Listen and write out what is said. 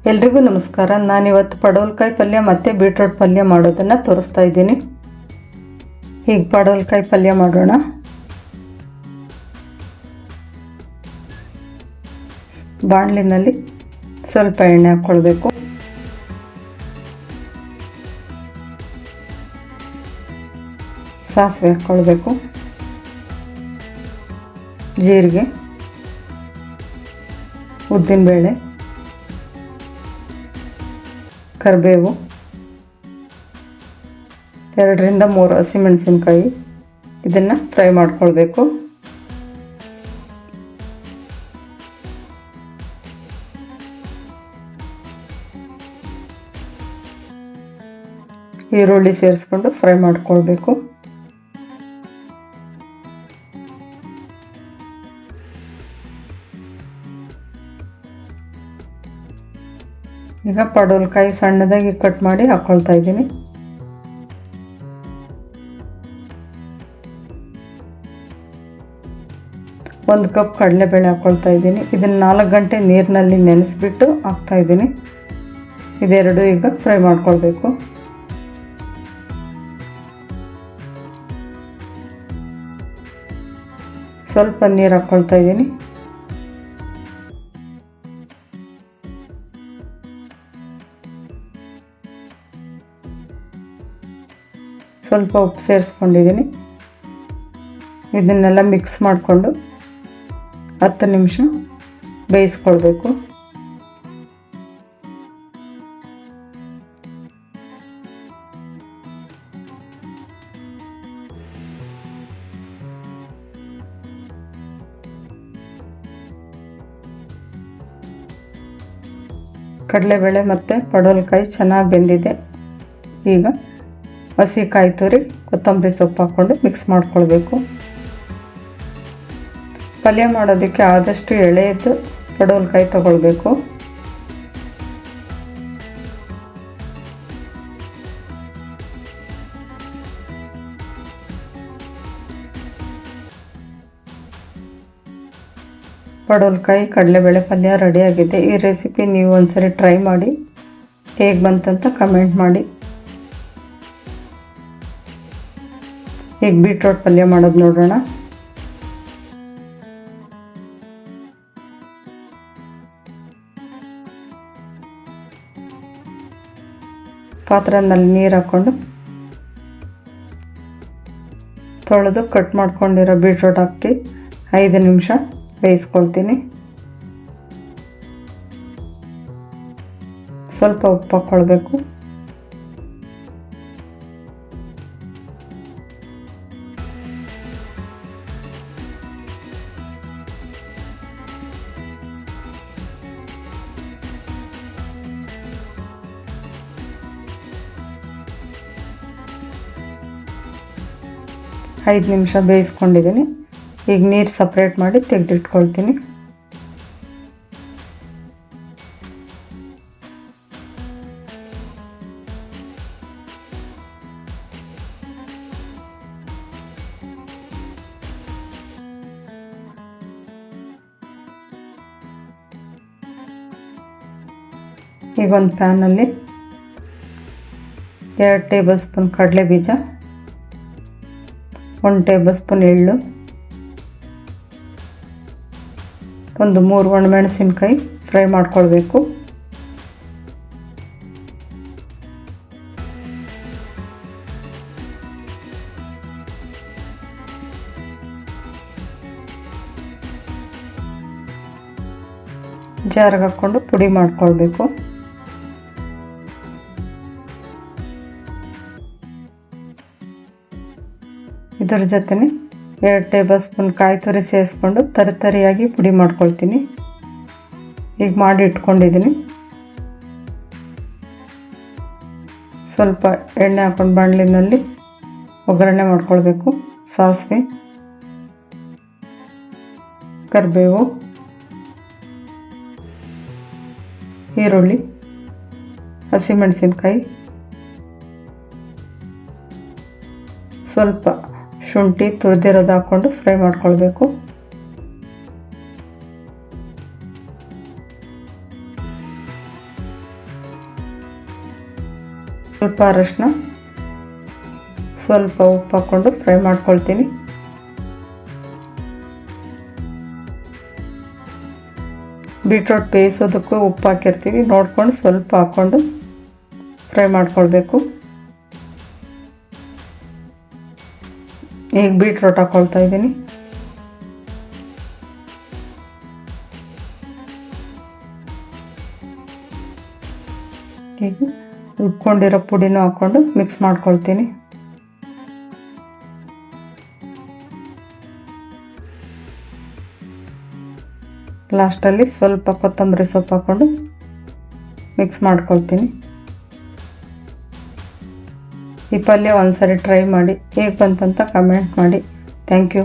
ಎಲ್ರಿಗೂ ನಮಸ್ಕಾರ. ನಾನಿವತ್ತು ಪಡವಲಕಾಯಿ ಪಲ್ಯ ಮತ್ತು ಬೀಟ್ರೋಟ್ ಪಲ್ಯ ಮಾಡೋದನ್ನು ತೋರಿಸ್ತಾ ಇದ್ದೀನಿ. ಹೀಗೆ ಪಡವಲಕಾಯಿ ಪಲ್ಯ ಮಾಡೋಣ. ಬಾಣಲಿನಲ್ಲಿ ಸ್ವಲ್ಪ ಎಣ್ಣೆ ಹಾಕ್ಕೊಳ್ಬೇಕು. ಸಾಸಿವೆ ಹಾಕ್ಕೊಳ್ಬೇಕು, ಜೀರಿಗೆ, ಉದ್ದಿನಬೇಳೆ, ಕರಿಬೇವು, 2 ರಿಂದ 3 ಹಸಿಮೆಣಸಿನ್ಕಾಯಿ. ಇದನ್ನು ಫ್ರೈ ಮಾಡ್ಕೊಳ್ಬೇಕು. ಈರುಳ್ಳಿ ಸೇರಿಸ್ಕೊಂಡು ಫ್ರೈ ಮಾಡ್ಕೊಳ್ಬೇಕು. ಈಗ ಪಡವಲಕಾಯಿ ಸಣ್ಣದಾಗಿ ಕಟ್ ಮಾಡಿ ಹಾಕ್ಕೊಳ್ತಾ ಇದ್ದೀನಿ. ಒಂದು ಕಪ್ ಕಡಲೆಬೇಳೆ ಹಾಕ್ಕೊಳ್ತಾ ಇದ್ದೀನಿ. ಇದನ್ನು 4 ಗಂಟೆ ನೀರಿನಲ್ಲಿ ನೆನೆಸ್ಬಿಟ್ಟು ಹಾಕ್ತಾ ಇದ್ದೀನಿ. ಇದೆರಡು ಈಗ ಫ್ರೈ ಮಾಡ್ಕೊಳ್ಬೇಕು. ಸ್ವಲ್ಪ ನೀರು ಹಾಕ್ಕೊಳ್ತಾ ಇದ್ದೀನಿ. ಸ್ವಲ್ಪ ಉಪ್ಪು ಸೇರಿಸ್ಕೊಂಡಿದ್ದೀನಿ. ಇದನ್ನೆಲ್ಲ ಮಿಕ್ಸ್ ಮಾಡಿಕೊಂಡು 10 ನಿಮಿಷ ಬೇಯಿಸ್ಕೊಳ್ಬೇಕು. ಕಡಲೆಬೇಳೆ ಮತ್ತು ಪಡವಲಕಾಯಿ ಚೆನ್ನಾಗಿ ಬೆಂದಿದೆ. ಈಗ ಹಸಿ ಕಾಯಿ ತುರಿ, ಕೊತ್ತಂಬರಿ ಸೊಪ್ಪು ಹಾಕ್ಕೊಂಡು ಮಿಕ್ಸ್ ಮಾಡ್ಕೊಳ್ಬೇಕು. ಪಲ್ಯ ಮಾಡೋದಕ್ಕೆ ಆದಷ್ಟು ಎಳೆದು ಪಡವಲಕಾಯಿ ತಗೊಳ್ಬೇಕು. ಪಡವಲಕಾಯಿ ಕಡಲೆಬೇಳೆ ಪಲ್ಯ ರೆಡಿಯಾಗಿದೆ. ಈ ರೆಸಿಪಿ ನೀವು ಒಂದ್ಸರಿ ಟ್ರೈ ಮಾಡಿ, ಹೇಗೆ ಬಂತಂತ ಕಮೆಂಟ್ ಮಾಡಿ. ಈಗ ಬೀಟ್ರೋಟ್ ಪಲ್ಯ ಮಾಡೋದು ನೋಡೋಣ. ಪಾತ್ರೆಯಲ್ಲಿ ನೀರು ಹಾಕ್ಕೊಂಡು ತೊಳೆದು ಕಟ್ ಮಾಡ್ಕೊಂಡಿರೋ ಬೀಟ್ರೋಟ್ ಹಾಕಿ 5 ನಿಮಿಷ ಬೇಯಿಸ್ಕೊಳ್ತೀನಿ. ಸ್ವಲ್ಪ ಉಪ್ಪು ಹಾಕ್ಕೊಳ್ಬೇಕು. ಐದು ನಿಮಿಷ ಬೇಯಿಸ್ಕೊಂಡಿದ್ದೀನಿ. ಈಗ ನೀರು ಸಪ್ರೇಟ್ ಮಾಡಿ ತೆಗೆದಿಟ್ಕೊಳ್ತೀನಿ. ಈಗ ಒಂದು ಪ್ಯಾನಲ್ಲಿ 2 ಟೇಬಲ್ ಸ್ಪೂನ್ ಕಡಲೆ ಬೀಜ, 1 ಟೇಬಲ್ ಸ್ಪೂನ್ ಎಳ್ಳು, ಒಂದು 3 ಒಣಮೆಣಸಿನ್ಕಾಯಿ ಫ್ರೈ ಮಾಡ್ಕೊಳ್ಬೇಕು. ಜಾರ್ಗೆ ಹಾಕ್ಕೊಂಡು ಪುಡಿ ಮಾಡ್ಕೊಳ್ಬೇಕು. ಇದರ ಜೊತೆನೆ 2 ಟೇಬಲ್ ಸ್ಪೂನ್ ಕಾಯಿ ತುರಿ ಸೇರಿಸ್ಕೊಂಡು ತರಿಯಾಗಿ ಪುಡಿ ಮಾಡ್ಕೊಳ್ತೀನಿ. ಈಗ ಮಾಡಿ ಇಟ್ಕೊಂಡಿದ್ದೀನಿ. ಸ್ವಲ್ಪ ಎಣ್ಣೆ ಹಾಕ್ಕೊಂಡು ಬಾಣಲಿನಲ್ಲಿ ಒಗ್ಗರಣೆ ಮಾಡ್ಕೊಳ್ಬೇಕು. ಸಾಸಿವೆ, ಕರಿಬೇವು, ಈರುಳ್ಳಿ, ಹಸಿಮೆಣಸಿನ್ಕಾಯಿ, ಸ್ವಲ್ಪ ಶುಂಠಿ ತುರಿದಿರೋದು ಹಾಕ್ಕೊಂಡು ಫ್ರೈ ಮಾಡ್ಕೊಳ್ಬೇಕು. ಸ್ವಲ್ಪ ಅರಶಿನ, ಸ್ವಲ್ಪ ಉಪ್ಪು ಹಾಕ್ಕೊಂಡು ಫ್ರೈ ಮಾಡ್ಕೊಳ್ತೀನಿ. ಬೀಟ್ರೋಟ್ ಬೇಯಿಸೋದಕ್ಕೂ ಉಪ್ಪು ಹಾಕಿರ್ತೀವಿ, ನೋಡ್ಕೊಂಡು ಸ್ವಲ್ಪ ಹಾಕ್ಕೊಂಡು ಫ್ರೈ ಮಾಡ್ಕೊಳ್ಬೇಕು. ಈಗ ಬೀಟ್ರೋಟ್ ಹಾಕ್ಕೊಳ್ತಾ ಇದ್ದೀನಿ. ಈಗ ರುಬ್ಕೊಂಡಿರೋ ಪುಡಿನೂ ಹಾಕ್ಕೊಂಡು ಮಿಕ್ಸ್ ಮಾಡ್ಕೊಳ್ತೀನಿ. ಲಾಸ್ಟಲ್ಲಿ ಸ್ವಲ್ಪ ಕೊತ್ತಂಬರಿ ಸೊಪ್ಪು ಹಾಕ್ಕೊಂಡು ಮಿಕ್ಸ್ ಮಾಡ್ಕೊಳ್ತೀನಿ. ಈ ಪಲ್ಯ ಒಂದ್ಸರಿ ಟ್ರೈ ಮಾಡಿ, ಹೇಗೆ ಬಂತಂತ ಕಮೆಂಟ್ ಮಾಡಿ. Thank you.